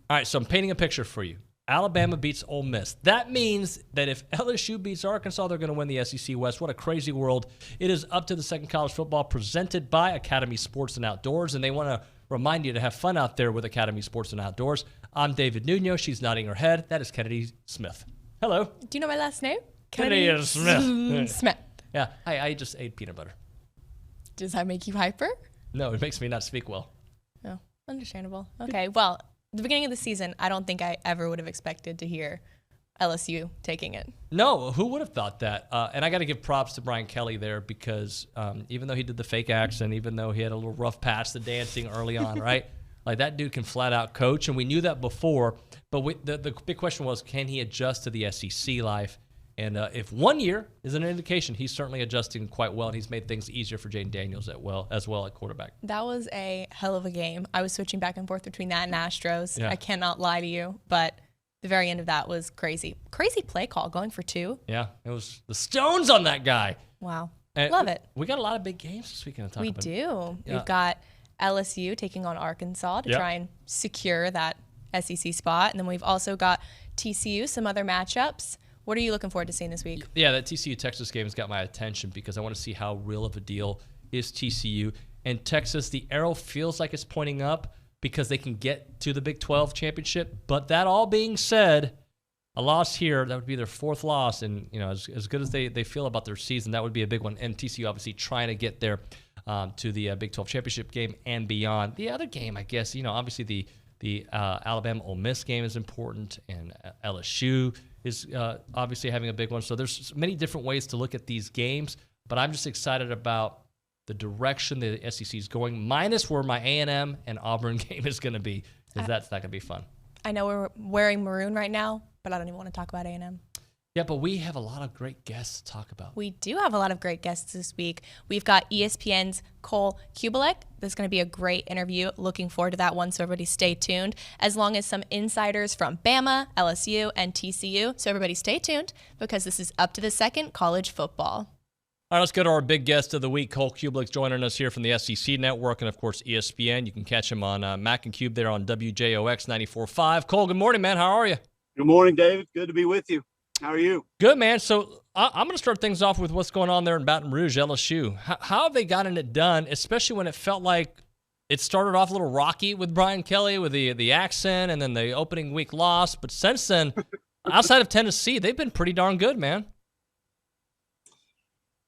All right, so I'm painting a picture for you. Alabama beats Ole Miss. That means that if LSU beats Arkansas, they're going to win the SEC West. What a crazy world. It is up to the second college football presented by Academy Sports and Outdoors, and they want to remind you to have fun out there with Academy Sports and Outdoors. I'm David Nuño. She's nodding her head. That is Kennedy Smith. Hello. Do you know my last name? Kennedy Smith. Smith. Yeah, I just ate peanut butter. Does that make you hyper? No, it makes me not speak well. Oh, understandable. Okay, well, the beginning of the season, I don't think I ever would have expected to hear LSU taking it. No, who would have thought that? And I got to give props to Brian Kelly there because even though he did the fake accent, even though he had a little rough patch, the dancing early on, right? Like that dude can flat out coach, and we knew that before. But the big question was, can he adjust to the SEC life? And if 1 year is an indication, he's certainly adjusting quite well, and he's made things easier for Jaden Daniels as well at quarterback. That was a hell of a game. I was switching back and forth between that and Astros. Yeah. I cannot lie to you, but the very end of that was crazy. Crazy play call, going for 2. Yeah, it was the stones on that guy. Wow. And love it. We got a lot of big games this weekend to talk about. We do. Yeah. We've got LSU taking on Arkansas to try and secure that SEC spot. And then we've also got TCU, some other matchups. What are you looking forward to seeing this week? Yeah, that TCU-Texas game has got my attention because I want to see how real of a deal is TCU. And Texas, the arrow feels like it's pointing up because they can get to the Big 12 championship. But that all being said, a loss here, that would be their 4th loss. And, you know, as good as they feel about their season, that would be a big one. And TCU obviously trying to get there to the Big 12 championship game and beyond. The other game, I guess, you know, obviously the Alabama-Ole Miss game is important, and LSU is obviously having a big one. So there's many different ways to look at these games, but I'm just excited about the direction the SEC is going, minus where my A&M and Auburn game is going to be, because that's not going to be fun. I know we're wearing maroon right now, but I don't even want to talk about A&M. Yeah, but we have a lot of great guests to talk about. We do have a lot of great guests this week. We've got ESPN's Cole Cubelic. This is going to be a great interview. Looking forward to that one, so everybody stay tuned. As long as some insiders from Bama, LSU, and TCU. So everybody stay tuned because this is Up to the Second College Football. All right, let's go to our big guest of the week. Cole Cubelic joining us here from the SEC Network and, of course, ESPN. You can catch him on Mac and Cube there on WJOX 94.5. Cole, good morning, man. How are you? Good morning, David. Good to be with you. How are you? Good, man. So I'm going to start things off with what's going on there in Baton Rouge, LSU. How have they gotten it done, especially when it felt like it started off a little rocky with Brian Kelly with the accent and then the opening week loss. But since then, outside of Tennessee, they've been pretty darn good, man.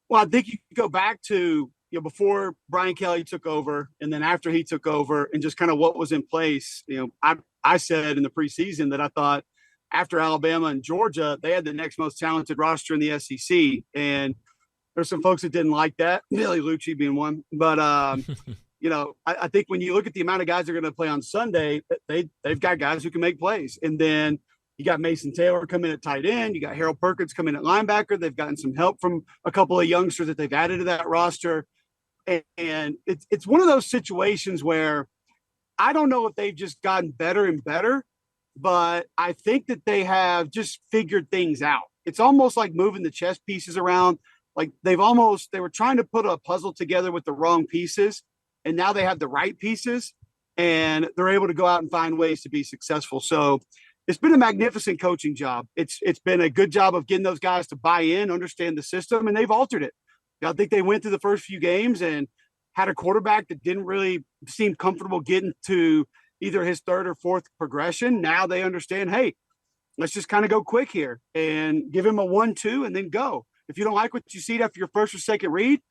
Well, I think you could go back to before Brian Kelly took over and then after he took over and just kind of what was in place. I said in the preseason that I thought after Alabama and Georgia, they had the next most talented roster in the SEC. And there's some folks that didn't like that, Billy Lucci being one. But, I think when you look at the amount of guys that are going to play on Sunday, they've got guys who can make plays. And then you got Mason Taylor coming at tight end. You got Harold Perkins coming at linebacker. They've gotten some help from a couple of youngsters that they've added to that roster. And it's one of those situations where I don't know if they've just gotten better and better, but I think that they have just figured things out. It's almost like moving the chess pieces around. Like they were trying to put a puzzle together with the wrong pieces, and now they have the right pieces, and they're able to go out and find ways to be successful. So it's been a magnificent coaching job. It's been a good job of getting those guys to buy in, understand the system, and they've altered it. I think they went through the first few games and had a quarterback that didn't really seem comfortable getting to either his 3rd or 4th progression. Now they understand, hey, let's just kind of go quick here and give him a 1-2 and then go. If you don't like what you see after your 1st or 2nd read,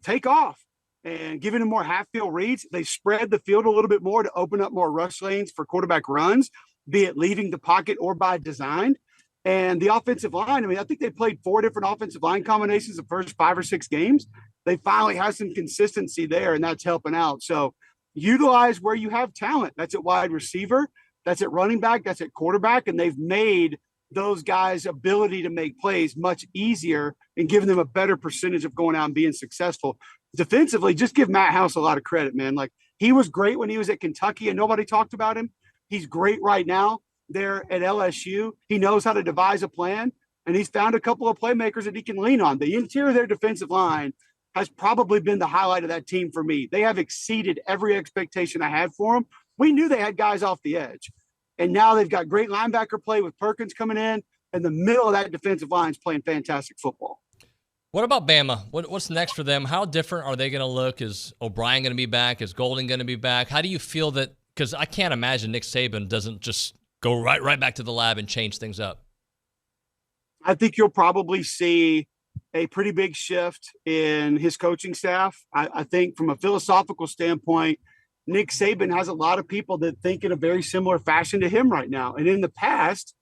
take off and giving him more half-field reads. They spread the field a little bit more to open up more rush lanes for quarterback runs, be it leaving the pocket or by design. And the offensive line, I think they played 4 different offensive line combinations the first 5 or 6 games. They finally have some consistency there, and that's helping out. So utilize where you have talent. That's at wide receiver. That's at running back. That's at quarterback. And they've made those guys' ability to make plays much easier and giving them a better percentage of going out and being successful. Defensively, just give Matt House a lot of credit, man. Like, he was great when he was at Kentucky and nobody talked about him. He's great right now there at LSU. He knows how to devise a plan, and he's found a couple of playmakers that he can lean on. The interior of their defensive line has probably been the highlight of that team for me. They have exceeded every expectation I had for them. We knew they had guys off the edge. And now they've got great linebacker play with Perkins coming in, and the middle of that defensive line is playing fantastic football. What about Bama? What's next for them? How different are they going to look? Is O'Brien going to be back? Is Golden going to be back? How do you feel that? Because I can't imagine Nick Saban doesn't just go right back to the lab and change things up. I think you'll probably see a pretty big shift in his coaching staff. I think from a philosophical standpoint, Nick Saban has a lot of people that think in a very similar fashion to him right now. And in the past,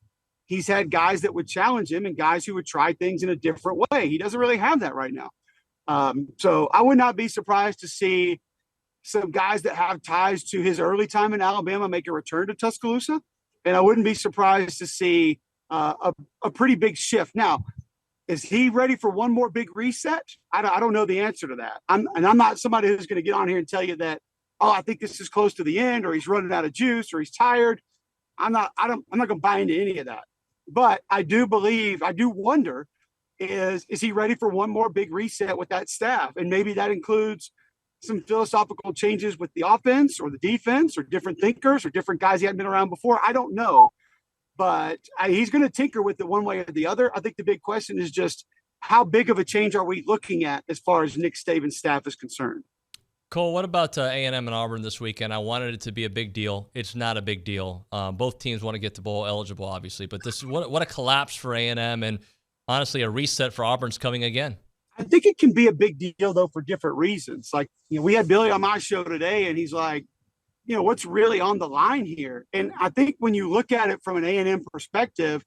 he's had guys that would challenge him and guys who would try things in a different way. He doesn't really have that right now. So I would not be surprised to see some guys that have ties to his early time in Alabama make a return to Tuscaloosa. And I wouldn't be surprised to see a pretty big shift. Now, is he ready for one more big reset? I don't know the answer to that. I'm not somebody who's going to get on here and tell you that, oh, I think this is close to the end, or he's running out of juice, or he's tired. I'm not going to buy into any of that. But I do wonder, is he ready for one more big reset with that staff? And maybe that includes some philosophical changes with the offense or the defense or different thinkers or different guys he hadn't been around before. I don't know. But he's going to tinker with it one way or the other. I think the big question is just how big of a change are we looking at as far as Nick Saban's staff is concerned? Cole, what about A&M and Auburn this weekend? I wanted it to be a big deal. It's not a big deal. Both teams want to get to bowl eligible, obviously, but this is what a collapse for A&M, and honestly, a reset for Auburn's coming again. I think it can be a big deal though for different reasons. Like, we had Billy on my show today, and he's like, what's really on the line here? And I think when you look at it from an A&M perspective,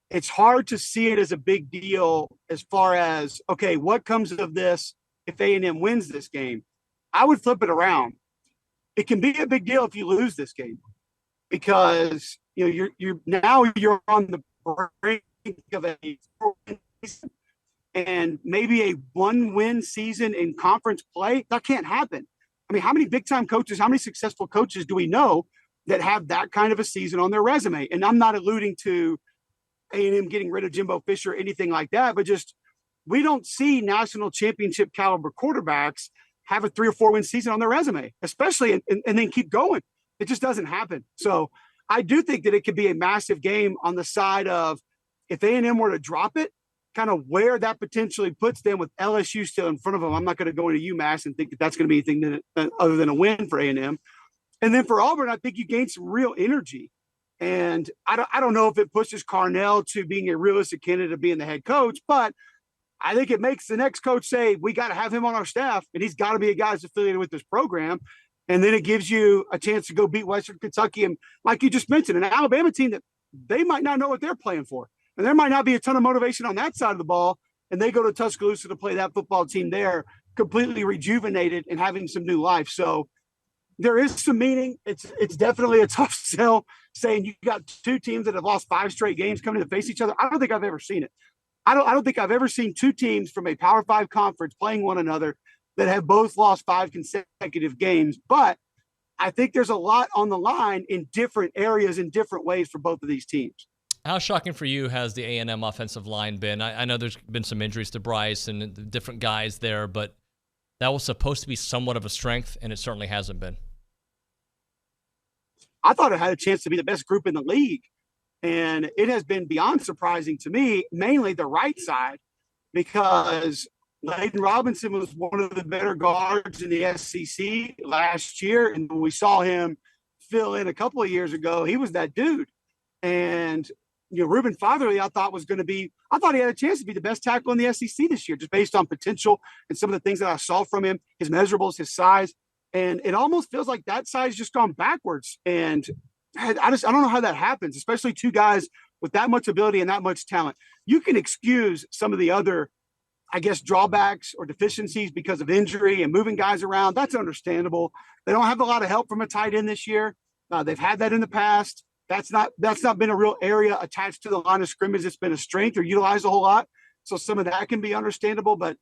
it's hard to see it as a big deal as far as, okay, what comes of this if A&M wins this game? I would flip it around. It can be a big deal if you lose this game, because you're on the brink of a 4-win season, and maybe a 1-win season in conference play. That can't happen. I mean, how many big-time coaches, how many successful coaches do we know that have that kind of a season on their resume? And I'm not alluding to A&M getting rid of Jimbo Fisher or anything like that, but just we don't see national championship caliber quarterbacks have a 3 or 4 win season on their resume, especially, and then keep going. It just doesn't happen. So I do think that it could be a massive game on the side of, if A&M were to drop it, kind of where that potentially puts them with LSU still in front of them. I'm not going to go into UMass and think that that's going to be anything other than a win for A&M. And then for Auburn, I think you gain some real energy. And I don't know if it pushes Carnell to being a realistic candidate of being the head coach, but I think it makes the next coach say, we got to have him on our staff, and he's got to be a guy that's affiliated with this program. And then it gives you a chance to go beat Western Kentucky. And like you just mentioned, an Alabama team that they might not know what they're playing for. And there might not be a ton of motivation on that side of the ball. And they go to Tuscaloosa to play that football team there, completely rejuvenated and having some new life. So there is some meaning. It's definitely a tough sell saying you got two teams that have lost 5 straight games coming to face each other. I don't think I've ever seen it. I don't think I've ever seen 2 teams from a Power 5 conference playing one another that have both lost 5 consecutive games. But I think there's a lot on the line in different areas in different ways for both of these teams. How shocking for you has the A&M offensive line been? I know there's been some injuries to Bryce and different guys there, but that was supposed to be somewhat of a strength, and it certainly hasn't been. I thought it had a chance to be the best group in the league. And it has been beyond surprising to me, mainly the right side, because Layden Robinson was one of the better guards in the SEC last year. And when we saw him fill in a couple of years ago, he was that dude. And, Reuben Fatherly, I thought he had a chance to be the best tackle in the SEC this year, just based on potential and some of the things that I saw from him, his measurables, his size. And it almost feels like that side's just gone backwards. And I don't know how that happens, especially 2 guys with that much ability and that much talent. You can excuse some of the other, drawbacks or deficiencies because of injury and moving guys around. That's understandable. They don't have a lot of help from a tight end this year. They've had that in the past. That's not been a real area attached to the line of scrimmage. It's been a strength or utilized a whole lot. So some of that can be understandable. But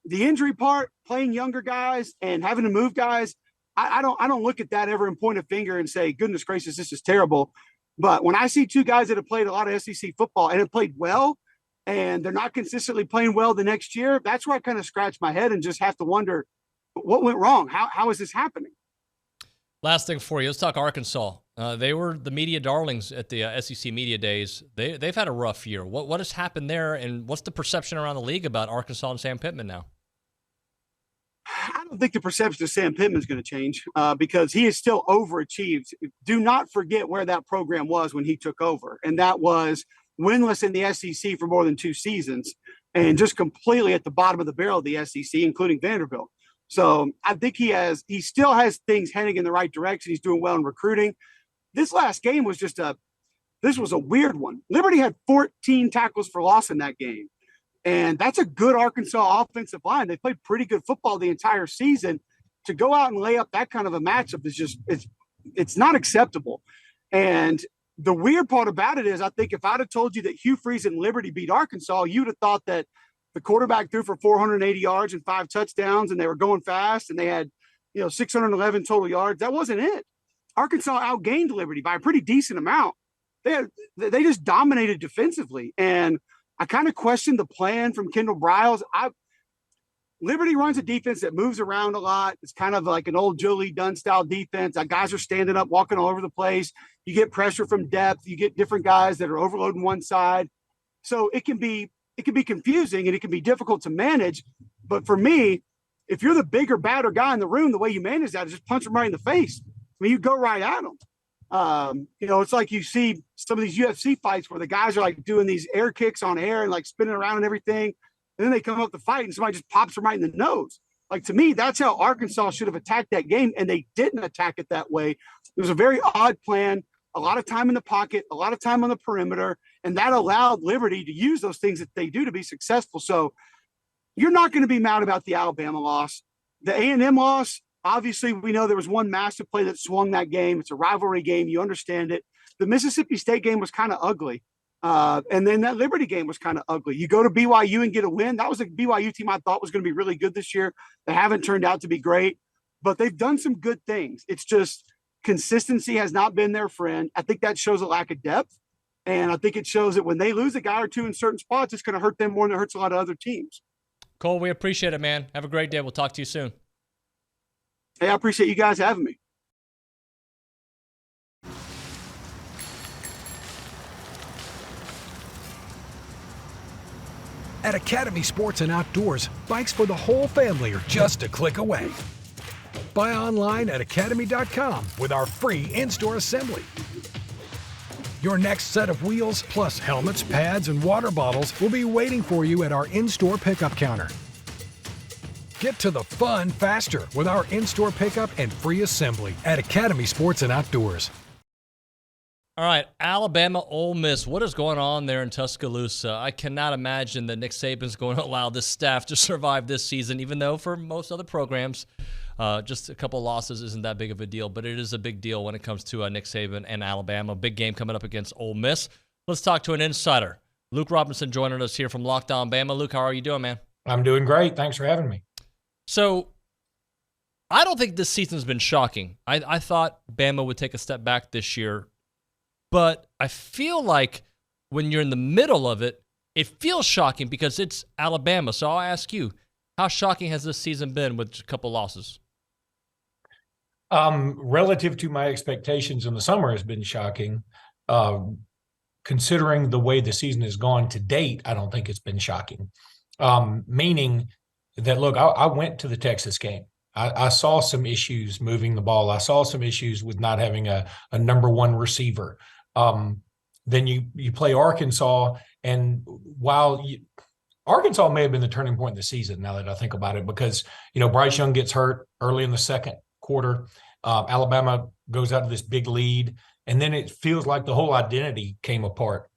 the injury part, playing younger guys and having to move guys, I don't look at that ever and point a finger and say, goodness gracious, this is terrible. But when I see 2 guys that have played a lot of SEC football and have played well, and they're not consistently playing well the next year, that's where I kind of scratch my head and just have to wonder what went wrong. How is this happening? Last thing for you, let's talk Arkansas. They were the media darlings at the SEC Media Days. They've had a rough year. What has happened there, and what's the perception around the league about Arkansas and Sam Pittman now? I don't think the perception of Sam Pittman is going to change because he is still overachieved. Do not forget where that program was when he took over, and that was winless in the SEC for more than 2 seasons and just completely at the bottom of the barrel of the SEC, including Vanderbilt. So I think he still has things heading in the right direction. He's doing well in recruiting. This last game was this was a weird one. Liberty had 14 tackles for loss in that game. And that's a good Arkansas offensive line. They played pretty good football the entire season. To go out and lay up that kind of a matchup is just it's not acceptable. And the weird part about it is I think if I'd have told you that Hugh Freeze and Liberty beat Arkansas, you'd have thought that the quarterback threw for 480 yards and 5 touchdowns, and they were going fast, and they had 611 total yards. That wasn't it. Arkansas outgained Liberty by a pretty decent amount. They just dominated defensively. And I kind of questioned the plan from Kendall Briles. Liberty runs a defense that moves around a lot. It's kind of like an old Joe Lee Dunn style defense. Guys are standing up, walking all over the place. You get pressure from depth. You get different guys that are overloading one side. So it can be confusing and it can be difficult to manage. But for me, if you're the bigger, badder guy in the room, the way you manage that is just punch them right in the face. I mean, you go right at them. It's like you see some of these UFC fights where the guys are like doing these air kicks on air and like spinning around and everything. And then they come up to fight and somebody just pops them right in the nose. Like, to me, that's how Arkansas should have attacked that game. And they didn't attack it that way. It was a very odd plan, a lot of time in the pocket, a lot of time on the perimeter. And that allowed Liberty to use those things that they do to be successful. So you're not going to be mad about the Alabama loss. The A&M loss, obviously, we know there was one massive play that swung that game. It's a rivalry game. You understand it. The Mississippi State game was kind of ugly. And then that Liberty game was kind of ugly. You go to BYU and get a win. That was a BYU team I thought was going to be really good this year. They haven't turned out to be great, but they've done some good things. It's just consistency has not been their friend. I think that shows a lack of depth. And I think it shows that when they lose a guy or two in certain spots, it's going to hurt them more than it hurts a lot of other teams. Cole, we appreciate it, man. Have a great day. We'll talk to you soon. Hey, I appreciate you guys having me. At Academy Sports and Outdoors, bikes for the whole family are just a click away. Buy online at academy.com with our free in-store assembly. Your next set of wheels, plus helmets, pads, and water bottles will be waiting for you at our in-store pickup counter. Get to the fun faster with our in-store pickup and free assembly at Academy Sports and Outdoors. All right, Alabama, Ole Miss. What is going on there in Tuscaloosa? I cannot imagine that Nick Saban's going to allow this staff to survive this season, even though for most other programs, just a couple losses isn't that big of a deal. But it is a big deal when it comes to Nick Saban and Alabama. Big game coming up against Ole Miss. Let's talk to an insider. Luke Robinson joining us here from Locked On Bama. Luke, how are you doing, man? I'm doing great. Thanks for having me. So I don't think this season's been shocking. I thought Bama would take a step back this year. But I feel like when you're in the middle of it, it feels shocking because it's Alabama. So I'll ask you, how shocking has this season been with a couple losses? Relative to my expectations in the summer has been shocking. Considering the way the season has gone to date, I don't think it's been shocking. Meaning that, look, I went to the Texas game. I saw some issues moving the ball. I saw some issues with not having a number one receiver. Then you play Arkansas, and while Arkansas may have been the turning point in the season, now that I think about it, because Bryce Young gets hurt early in the second quarter. Alabama goes out to this big lead, and then it feels like the whole identity came apart.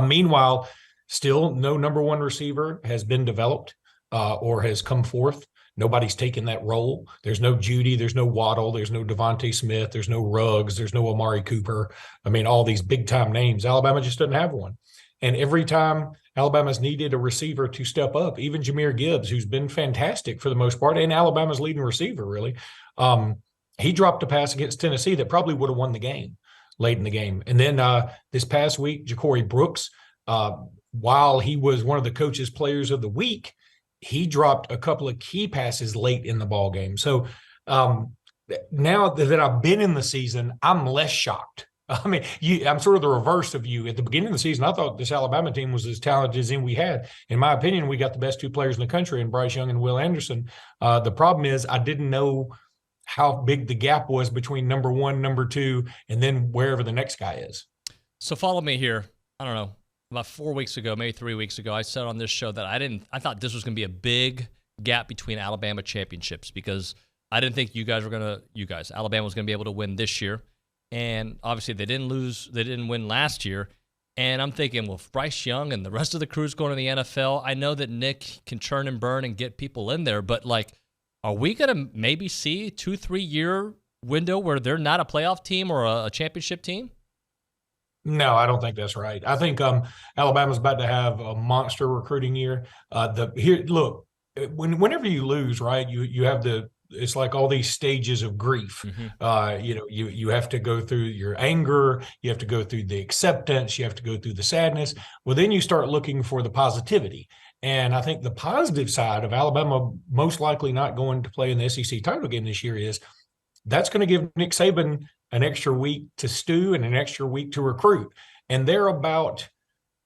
Meanwhile, still no number one receiver has been developed or has come forth. Nobody's taken that role. There's no Judy, there's no Waddle, there's no Devontae Smith, there's no Ruggs, there's no Amari Cooper. I mean, all these big-time names. Alabama just doesn't have one. And every time Alabama's needed a receiver to step up, even Jahmyr Gibbs, who's been fantastic for the most part, and Alabama's leading receiver, really, he dropped a pass against Tennessee that probably would have won the game late in the game. And then this past week, Ja'Cory Brooks, while he was one of the coach's players of the week, he dropped a couple of key passes late in the ball game. So now that I've been in the season, I'm less shocked. I mean, I'm sort of the reverse of you. At the beginning of the season, I thought this Alabama team was as talented as we had. In my opinion, we got the best two players in the country in Bryce Young and Will Anderson. The problem is I didn't know how big the gap was between number one, number two, and then wherever the next guy is. So follow me here. I don't know. About 4 weeks ago, maybe 3 weeks ago, I said on this show that I thought this was going to be a big gap between Alabama championships because I didn't think Alabama was going to be able to win this year. And obviously they didn't win last year. And I'm thinking, well, if Bryce Young and the rest of the crew's going to the NFL, I know that Nick can churn and burn and get people in there, but like, are we going to maybe see 2-3 year window where they're not a playoff team or a championship team? No, I don't think that's right. I think Alabama's about to have a monster recruiting year. Whenever you lose, right, you have it's like all these stages of grief. Mm-hmm. You have to go through your anger, you have to go through the acceptance, you have to go through the sadness. Well, then you start looking for the positivity. And I think the positive side of Alabama most likely not going to play in the SEC title game this year is that's going to give Nick Saban an extra week to stew and an extra week to recruit. And there are about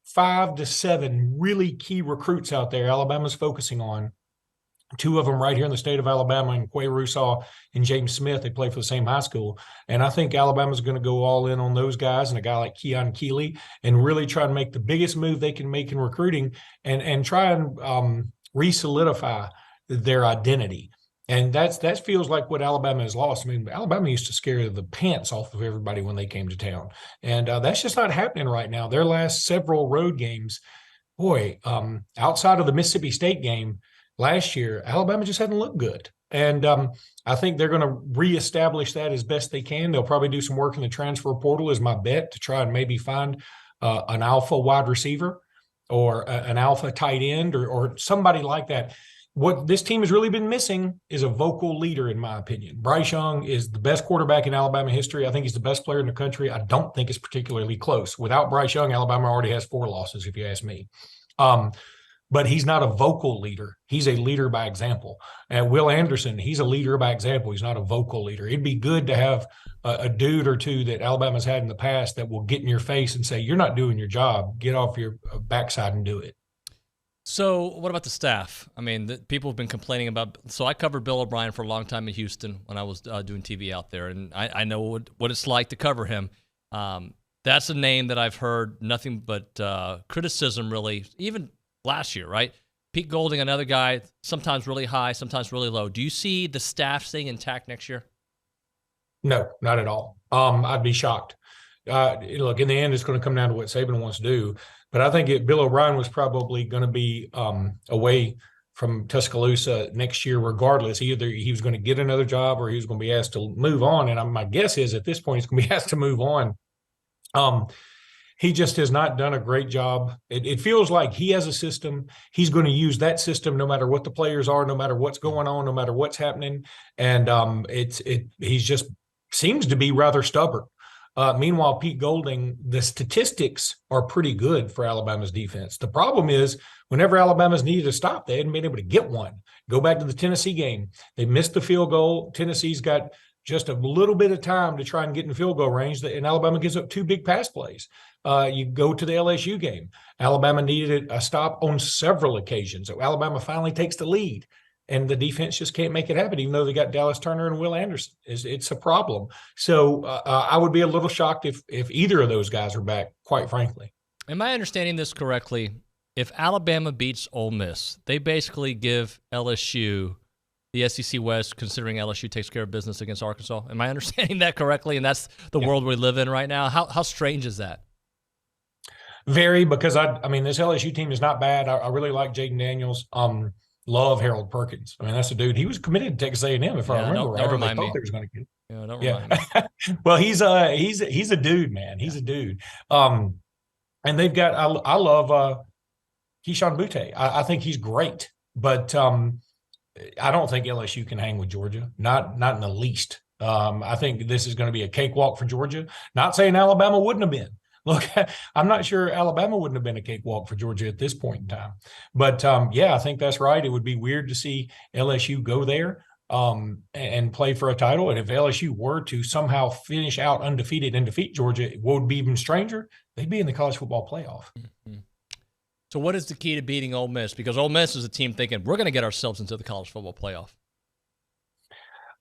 5 to 7 really key recruits out there Alabama's focusing on. 2 of them right here in the state of Alabama, and Quay Russaw and James Smith. They play for the same high school. And I think Alabama's going to go all in on those guys and a guy like Keon Keeley and really try and make the biggest move they can make in recruiting and try and re-solidify their identity. And that feels like what Alabama has lost. I mean, Alabama used to scare the pants off of everybody when they came to town. And that's just not happening right now. Their last several road games, outside of the Mississippi State game last year, Alabama just hadn't looked good. And I think they're going to reestablish that as best they can. They'll probably do some work in the transfer portal is my bet to try and maybe find an alpha wide receiver or an alpha tight end or somebody like that. What this team has really been missing is a vocal leader, in my opinion. Bryce Young is the best quarterback in Alabama history. I think he's the best player in the country. I don't think it's particularly close. Without Bryce Young, Alabama already has 4 losses, if you ask me. But he's not a vocal leader. He's a leader by example. And Will Anderson, he's a leader by example. He's not a vocal leader. It'd be good to have a dude or two that Alabama's had in the past that will get in your face and say, you're not doing your job. Get off your backside and do it. So what about the staff? I mean, people have been complaining about – so I covered Bill O'Brien for a long time in Houston when I was doing TV out there, and I know what it's like to cover him. That's a name that I've heard nothing but criticism really, even last year, right? Pete Golding, another guy, sometimes really high, sometimes really low. Do you see the staff staying intact next year? No, not at all. I'd be shocked. Look, in the end, it's going to come down to what Saban wants to do. But I think Bill O'Brien was probably going to be away from Tuscaloosa next year regardless. Either he was going to get another job or he was going to be asked to move on. And my guess is at this point he's going to be asked to move on. He just has not done a great job. It feels like he has a system. He's going to use that system no matter what the players are, no matter what's going on, no matter what's happening. And he's just seems to be rather stubborn. Meanwhile, Pete Golding, the statistics are pretty good for Alabama's defense. The problem is whenever Alabama's needed a stop, they hadn't been able to get one. Go back to the Tennessee game. They missed the field goal. Tennessee's got just a little bit of time to try and get in field goal range, and Alabama gives up 2 big pass plays. You go to the LSU game. Alabama needed a stop on several occasions. So Alabama finally takes the lead. And the defense just can't make it happen, even though they got Dallas Turner and Will Anderson. It's a problem. So I would be a little shocked if either of those guys are back, quite frankly. Am I understanding this correctly? If Alabama beats Ole Miss, they basically give LSU the SEC West, considering LSU takes care of business against Arkansas. Am I understanding that correctly? And that's the world we live in right now. How strange is that? Very, because I mean, this LSU team is not bad. I really like Jaden Daniels. Love Harold Perkins. I mean, that's a dude. He was committed to Texas A&M, if I remember right. They thought they was going to get. Yeah, don't remind me. Well, he's a dude, man. He's a dude. And they've got. I love Keyshawn Butte. I think he's great, but I don't think LSU can hang with Georgia. Not in the least. I think this is going to be a cakewalk for Georgia. Not saying Alabama wouldn't have been. Look, I'm not sure Alabama wouldn't have been a cakewalk for Georgia at this point in time. But, I think that's right. It would be weird to see LSU go there. and play for a title. And if LSU were to somehow finish out undefeated and defeat Georgia, what would be even stranger? They'd be in the college football playoff. Mm-hmm. So what is the key to beating Ole Miss? Because Ole Miss is a team thinking we're going to get ourselves into the college football playoff.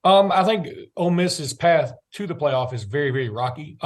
I think Ole Miss's path to the playoff is very, very rocky.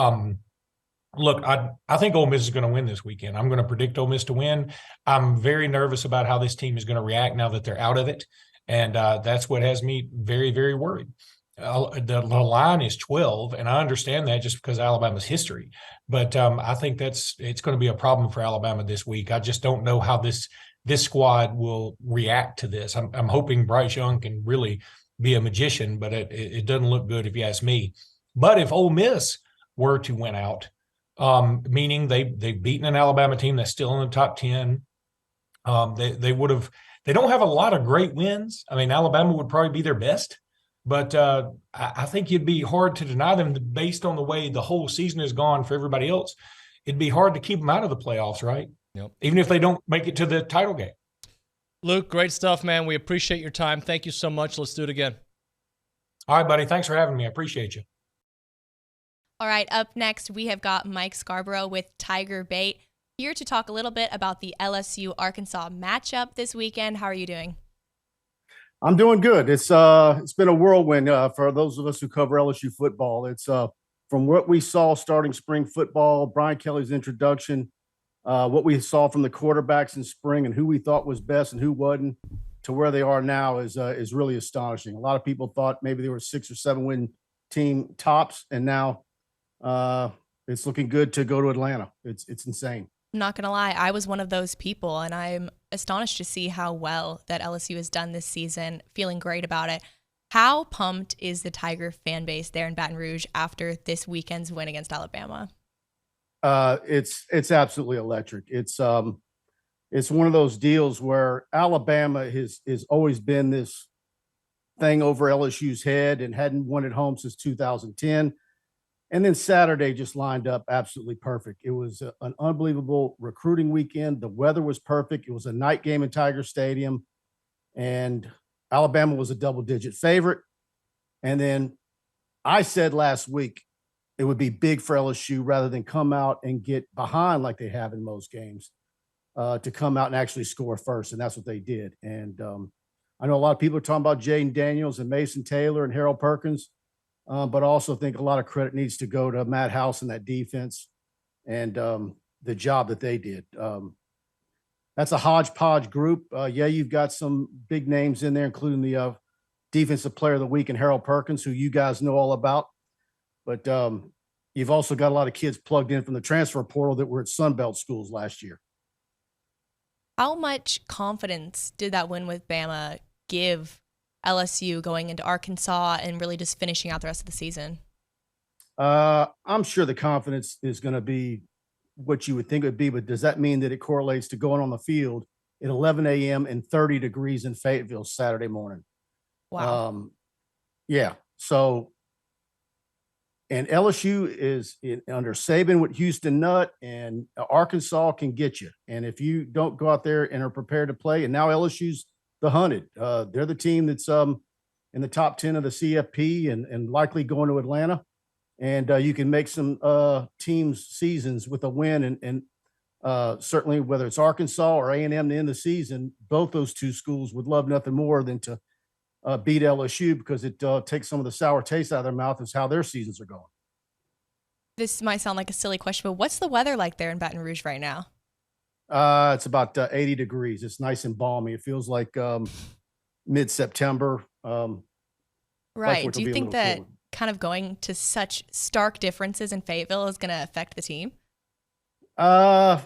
Look, I think Ole Miss is going to win this weekend. I'm going to predict Ole Miss to win. I'm very nervous about how this team is going to react now that they're out of it. And that's what has me very, very worried. The line is 12, and I understand that just because of Alabama's history. But I think it's going to be a problem for Alabama this week. I just don't know how this squad will react to this. I'm hoping Bryce Young can really be a magician, but it doesn't look good if you ask me. But if Ole Miss were to win out, meaning they've beaten an Alabama team that's still in the top 10, they would have. They don't have a lot of great wins. I mean, Alabama would probably be their best, but I think it'd be hard to deny them based on the way the whole season has gone for everybody else. It'd be hard to keep them out of the playoffs, right? Yep. Even if they don't make it to the title game. Luke, great stuff, man. We appreciate your time. Thank you so much. Let's do it again. All right, buddy. Thanks for having me. I appreciate you. All right, up next, we have got Mike Scarbrough with Tiger Bait, here to talk a little bit about the LSU-Arkansas matchup this weekend. How are you doing? I'm doing good. It's been a whirlwind for those of us who cover LSU football. It's from what we saw starting spring football, Brian Kelly's introduction, what we saw from the quarterbacks in spring and who we thought was best and who wasn't, to where they are now is really astonishing. A lot of people thought maybe they were 6 or 7 win team tops, and now it's looking good to go to Atlanta. It's insane. I'm not going to lie, I was one of those people, and I'm astonished to see how well that LSU has done this season, feeling great about it. How pumped is the Tiger fan base there in Baton Rouge after this weekend's win against Alabama? It's absolutely electric. It's one of those deals where Alabama has always been this thing over LSU's head and hadn't won at home since 2010. And then Saturday just lined up absolutely perfect. It was an unbelievable recruiting weekend. The weather was perfect. It was a night game in Tiger Stadium, and Alabama was a double-digit favorite. And then I said last week it would be big for LSU rather than come out and get behind like they have in most games, to come out and actually score first, and that's what they did. And I know a lot of people are talking about Jaden Daniels and Mason Taylor and Harold Perkins. But I also think a lot of credit needs to go to Matt House and that defense and the job that they did. That's a hodgepodge group. Yeah, you've got some big names in there, including the defensive player of the week and Harold Perkins, who you guys know all about. But you've also got a lot of kids plugged in from the transfer portal that were at Sunbelt schools last year. How much confidence did that win with Bama give LSU going into Arkansas and really just finishing out the rest of the season? I'm sure the confidence is going to be what you would think it would be, but does that mean that it correlates to going on the field at 11 a.m. and 30 degrees in Fayetteville Saturday morning? Wow. Yeah. So, and LSU is under Saban with Houston Nutt, and Arkansas can get you. And if you don't go out there and are prepared to play, and now LSU's the hunted. They're the team that's in the top 10 of the CFP and likely going to Atlanta. And you can make some teams' seasons with a win. And certainly whether it's Arkansas or A&M to end the season, both those two schools would love nothing more than to beat LSU, because it takes some of the sour taste out of their mouth as how their seasons are going. This might sound like a silly question, but what's the weather like there in Baton Rouge right now? It's about 80 degrees. It's nice and balmy. It feels like mid-September. Right. Do you think that kind of going to such stark differences in Fayetteville is going to affect the team? For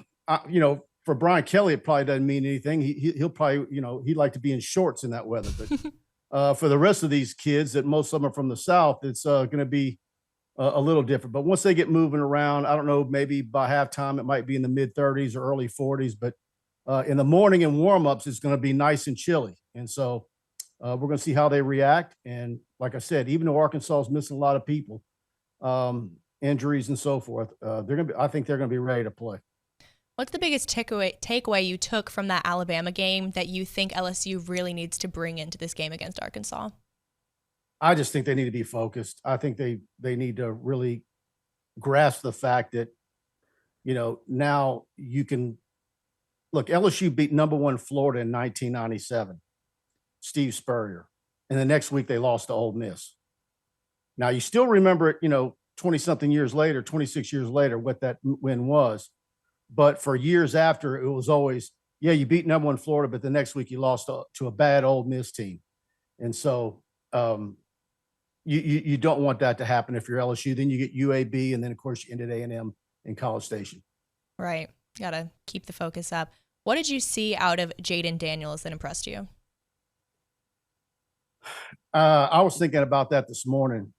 Brian Kelly, it probably doesn't mean anything. He'll probably, he'd like to be in shorts in that weather. But for the rest of these kids, that most of them are from the South, it's going to be a little different. But once they get moving around, I don't know, maybe by halftime it might be in the mid-30s or early 40s. But in the morning and warm-ups, it's going to be nice and chilly. And so we're going to see how they react. And like I said, even though Arkansas is missing a lot of people, injuries and so forth, I think they're going to be ready to play. What's the biggest takeaway you took from that Alabama game that you think LSU really needs to bring into this game against Arkansas? I just think they need to be focused. I think they need to really grasp the fact that, now you can look, LSU beat number one Florida in 1997, Steve Spurrier. And the next week they lost to Ole Miss. Now you still remember it, 20 something years later, 26 years later, what that win was. But for years after, it was always, yeah, you beat number one Florida, but the next week you lost to a bad Ole Miss team. And so you don't want that to happen if you're LSU. Then you get UAB, and then of course you ended A&M in College Station. Right. Got to keep the focus up. What did you see out of Jaden Daniels that impressed you? I was thinking about that this morning.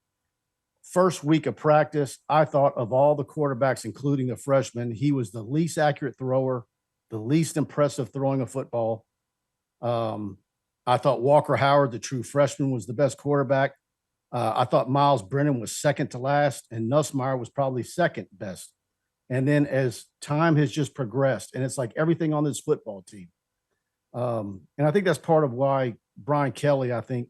First week of practice, I thought of all the quarterbacks, including the freshmen, he was the least accurate thrower, the least impressive throwing a football. I thought Walker Howard, the true freshman, was the best quarterback. I thought Miles Brennan was second to last, and Nussmeier was probably second best. And then as time has just progressed, and it's like everything on this football team. And I think that's part of why Brian Kelly, I think,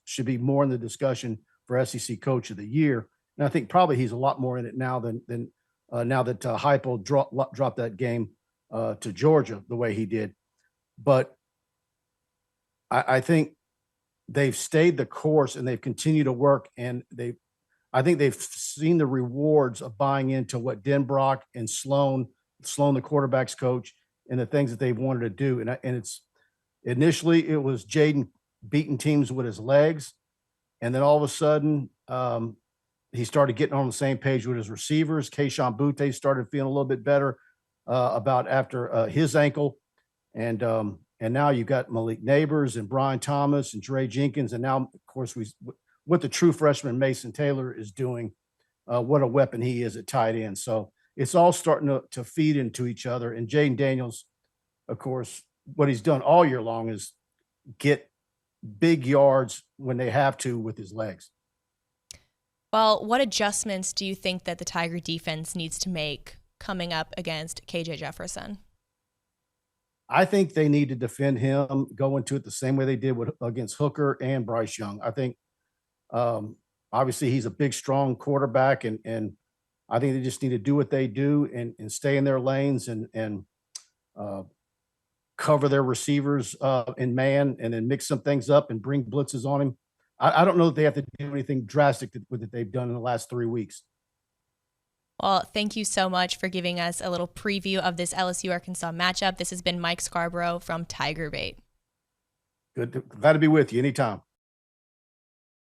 should be more in the discussion for SEC Coach of the Year. And I think probably he's a lot more in it now than now that Heupel dropped that game to Georgia the way he did. But I think they've stayed the course and they've continued to work, and I think they've seen the rewards of buying into what Denbrock and Sloan, the quarterback's coach, and the things that they've wanted to do. And it's initially it was Jaden beating teams with his legs. And then all of a sudden he started getting on the same page with his receivers. Keyshawn Butte started feeling a little bit better about after his ankle. And now you've got Malik Neighbors and Brian Thomas and Dre Jenkins. And now, of course, what the true freshman Mason Taylor is doing, what a weapon he is at tight end. So it's all starting to feed into each other. And Jaden Daniels, of course, what he's done all year long is get big yards when they have to with his legs. Well, what adjustments do you think that the Tiger defense needs to make coming up against KJ Jefferson? I think they need to defend him, go into it the same way they did against Hooker and Bryce Young. I think obviously he's a big, strong quarterback, and I think they just need to do what they do and stay in their lanes and cover their receivers in man, and then mix some things up and bring blitzes on him. I don't know that they have to do anything drastic with that they've done in the last 3 weeks. Well, thank you so much for giving us a little preview of this LSU-Arkansas matchup. This has been Mike Scarbrough from Tiger Bait. Glad to be with you anytime.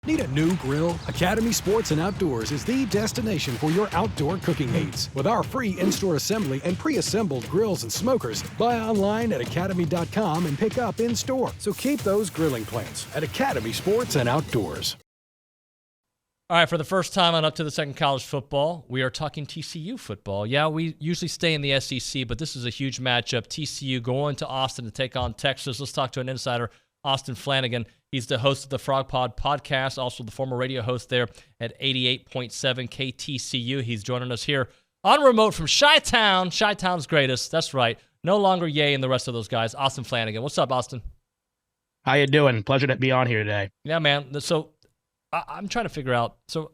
Need a new grill? Academy Sports and Outdoors is the destination for your outdoor cooking needs. With our free in-store assembly and pre-assembled grills and smokers, buy online at academy.com and pick up in-store. So keep those grilling plans at Academy Sports and Outdoors. All right, for the first time on Up to the Second College Football, we are talking TCU football. Yeah, we usually stay in the SEC, but this is a huge matchup. TCU going to Austin to take on Texas. Let's talk to an insider, Austin Flanagan. He's the host of the Frog Pod podcast, also the former radio host there at 88.7 KTCU. He's joining us here on remote from Chi-Town, Chi-Town's greatest. That's right. No longer Ye and the rest of those guys. Austin Flanagan. What's up, Austin? How you doing? Pleasure to be on here today. Yeah, man. So I'm trying to figure out. So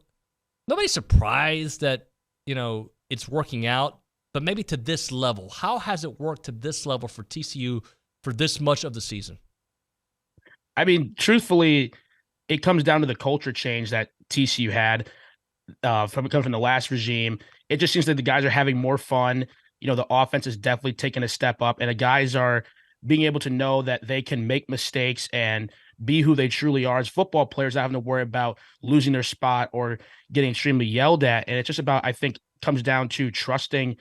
nobody's surprised that, it's working out, but maybe to this level. How has it worked to this level for TCU for this much of the season? I mean, truthfully, it comes down to the culture change that TCU had from the last regime. It just seems like the guys are having more fun. The offense is definitely taking a step up, and the guys are being able to know that they can make mistakes and be who they truly are as football players, not having to worry about losing their spot or getting extremely yelled at. And it's just about, I think, comes down to trusting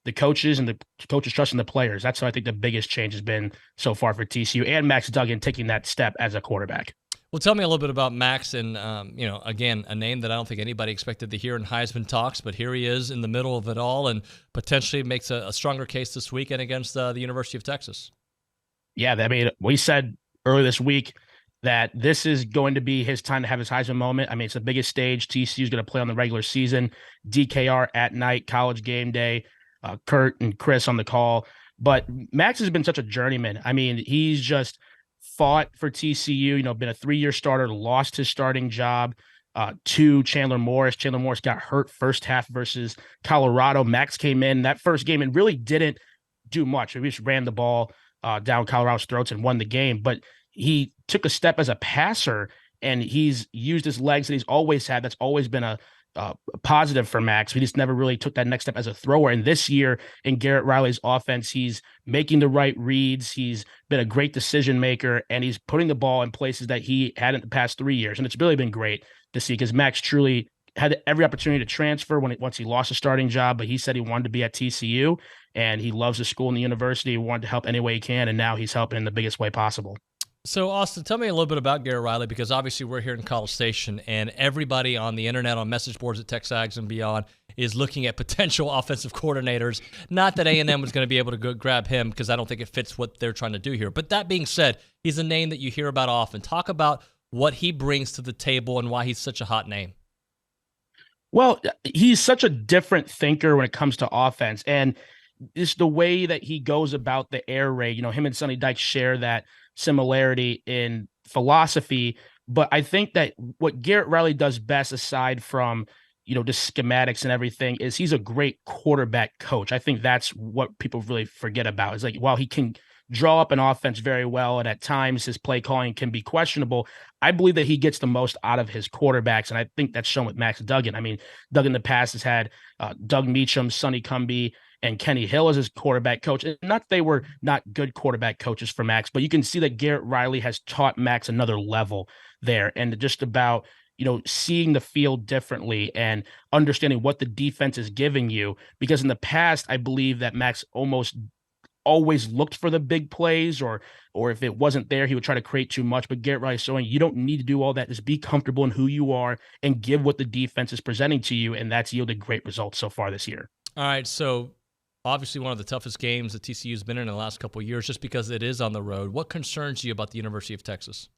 the coaches and the coaches trusting the players. That's what I think the biggest change has been so far for TCU, and Max Duggan taking that step as a quarterback. Well, tell me a little bit about Max and, again, a name that I don't think anybody expected to hear in Heisman talks, but here he is in the middle of it all and potentially makes a stronger case this weekend against the University of Texas. Yeah, I mean, we said earlier this week that this is going to be his time to have his Heisman moment. I mean, it's the biggest stage TCU is going to play on the regular season, DKR at night, College game day. Kurt and Chris on the call. But Max has been such a journeyman. I mean, he's just fought for TCU, been a 3-year starter, lost his starting job to Chandler Morris. Chandler Morris got hurt first half versus Colorado. Max came in that first game and really didn't do much. We just ran the ball down Colorado's throats and won the game, but he took a step as a passer, and he's used his legs that he's always had. That's always been a positive for Max. He just never really took that next step as a thrower. And this year in Garrett Riley's offense, he's making the right reads. He's been a great decision maker, and he's putting the ball in places that he hadn't the past 3 years. And it's really been great to see, because Max truly had every opportunity to transfer once he lost a starting job, but he said he wanted to be at TCU, and he loves the school and the university. He wanted to help any way he can, and now he's helping in the biggest way possible. So, Austin, tell me a little bit about Garrett Riley, because obviously we're here in College Station, and everybody on the internet, on message boards at TexAgs and beyond, is looking at potential offensive coordinators. Not that A&M was going to be able to go grab him, because I don't think it fits what they're trying to do here. But that being said, he's a name that you hear about often. Talk about what he brings to the table and why he's such a hot name. Well, he's such a different thinker when it comes to offense, and it's the way that he goes about the air raid. Him and Sonny Dykes share that similarity in philosophy, but I think that what Garrett Riley does best, aside from just schematics and everything, is he's a great quarterback coach. I think that's what people really forget about. Is like, while he can draw up an offense very well, and at times his play calling can be questionable, I believe that he gets the most out of his quarterbacks, and I think that's shown with Max Duggan. I mean, Duggan in the past has had Doug Meacham, Sonny Cumbie, and Kenny Hill as his quarterback coach. And not that they were not good quarterback coaches for Max, but you can see that Garrett Riley has taught Max another level there, and just about seeing the field differently and understanding what the defense is giving you. Because in the past, I believe that Max almost always looked for the big plays, or if it wasn't there, he would try to create too much. But Garrett Riley is showing you don't need to do all that. Just be comfortable in who you are and give what the defense is presenting to you, and that's yielded great results so far this year. All right, so obviously one of the toughest games that TCU's been in the last couple of years, just because it is on the road. What concerns you about the University of Texas?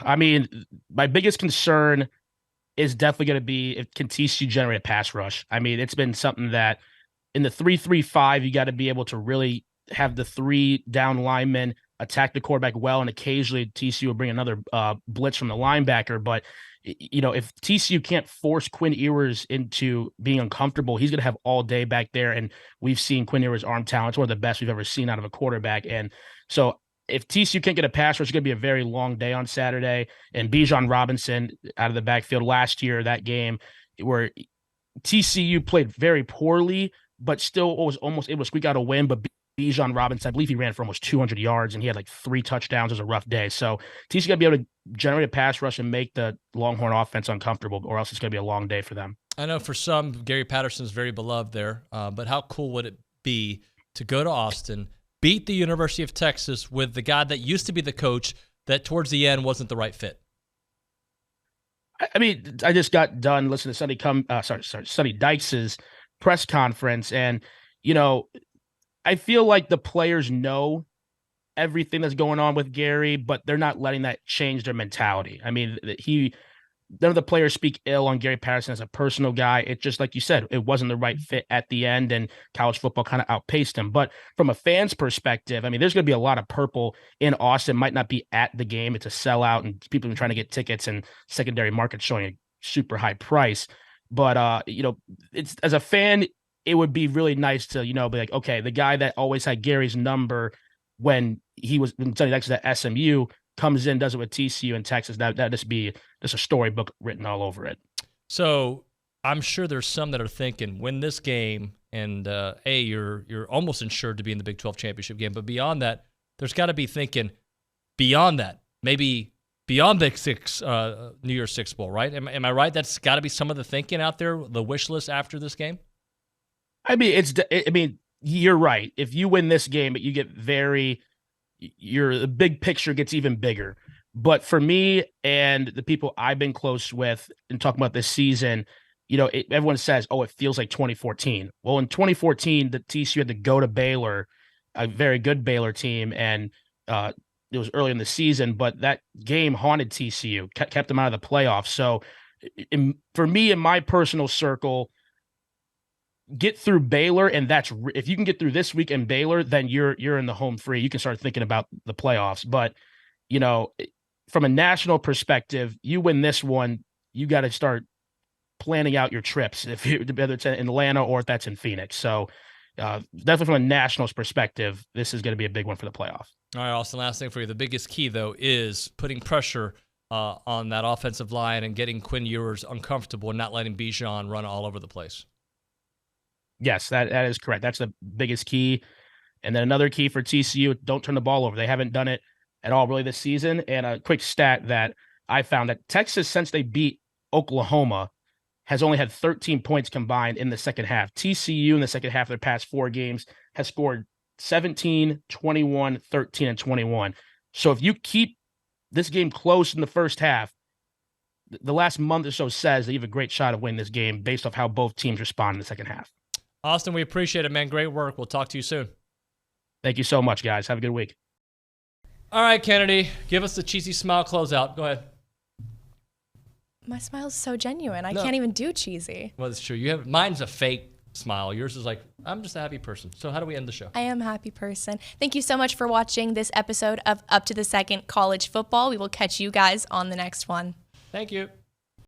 I mean, my biggest concern is definitely going to be, if can TCU generate a pass rush. I mean, it's been something that in the 3-3-5, you got to be able to really have the 3 down linemen attack the quarterback well, and occasionally TCU will bring another blitz from the linebacker. But if TCU can't force Quinn Ewers into being uncomfortable, he's going to have all day back there. And we've seen Quinn Ewers' arm talent. It's one of the best we've ever seen out of a quarterback. And so if TCU can't get a pass rush, it's going to be a very long day on Saturday. And Bijan Robinson out of the backfield last year, that game where TCU played very poorly, but still was almost able to squeak out a win. But Bijan Robinson, I believe he ran for almost 200 yards, and he had like 3 touchdowns. It was a rough day. So TCU got to be able to generate a pass rush and make the Longhorn offense uncomfortable, or else it's going to be a long day for them. I know for some, Gary Patterson's very beloved there, but how cool would it be to go to Austin, beat the University of Texas with the guy that used to be the coach that towards the end wasn't the right fit? I mean, I just got done listening to Sonny Dykes' press conference, and I feel like the players know everything that's going on with Gary, but they're not letting that change their mentality. I mean, none of the players speak ill on Gary Patterson as a personal guy. It's just like you said, it wasn't the right fit at the end, and college football kind of outpaced him. But from a fan's perspective, I mean, there's going to be a lot of purple in Austin. Might not be at the game. It's a sellout, and people are trying to get tickets, and secondary market showing a super high price. But, it's, as a fan, it would be really nice to, be like, okay, the guy that always had Gary's number when Sonny Dykes was at SMU comes in, does it with TCU and Texas. That'd just be a storybook written all over it. So I'm sure there's some that are thinking, win this game, and you're almost insured to be in the Big 12 championship game. But beyond that, there's got to be thinking beyond that, maybe beyond the New Year's Six Bowl, right? Am I right? That's got to be some of the thinking out there, the wish list after this game. I mean, you're right. If you win this game, you get the big picture gets even bigger. But for me and the people I've been close with and talking about this season, everyone says, oh, it feels like 2014. Well, in 2014, the TCU had to go to Baylor, a very good Baylor team, and it was early in the season, but that game haunted TCU, kept them out of the playoffs. So for me, in my personal circle, get through Baylor, and if you can get through this week and Baylor, then you're in the home free. You can start thinking about the playoffs. But, from a national perspective, you win this one, you got to start planning out your trips, whether it's in Atlanta or if that's in Phoenix. So definitely from a nationals perspective, this is going to be a big one for the playoff. All right, Austin, last thing for you. The biggest key, though, is putting pressure on that offensive line and getting Quinn Ewers uncomfortable and not letting Bijan run all over the place. Yes, that is correct. That's the biggest key. And then another key for TCU, don't turn the ball over. They haven't done it at all really this season. And a quick stat that I found, that Texas, since they beat Oklahoma, has only had 13 points combined in the second half. TCU in the second half of their past 4 games has scored 17, 21, 13, and 21. So if you keep this game close in the first half, the last month or so says that you have a great shot of winning this game based off how both teams respond in the second half. Austin, we appreciate it, man. Great work. We'll talk to you soon. Thank you so much, guys. Have a good week. All right, Kennedy, give us the cheesy smile closeout. Go ahead. My smile is so genuine. I can't even do cheesy. Well, it's true. Mine's a fake smile. Yours is like, I'm just a happy person. So how do we end the show? I am a happy person. Thank you so much for watching this episode of Up to the Second College Football. We will catch you guys on the next one. Thank you.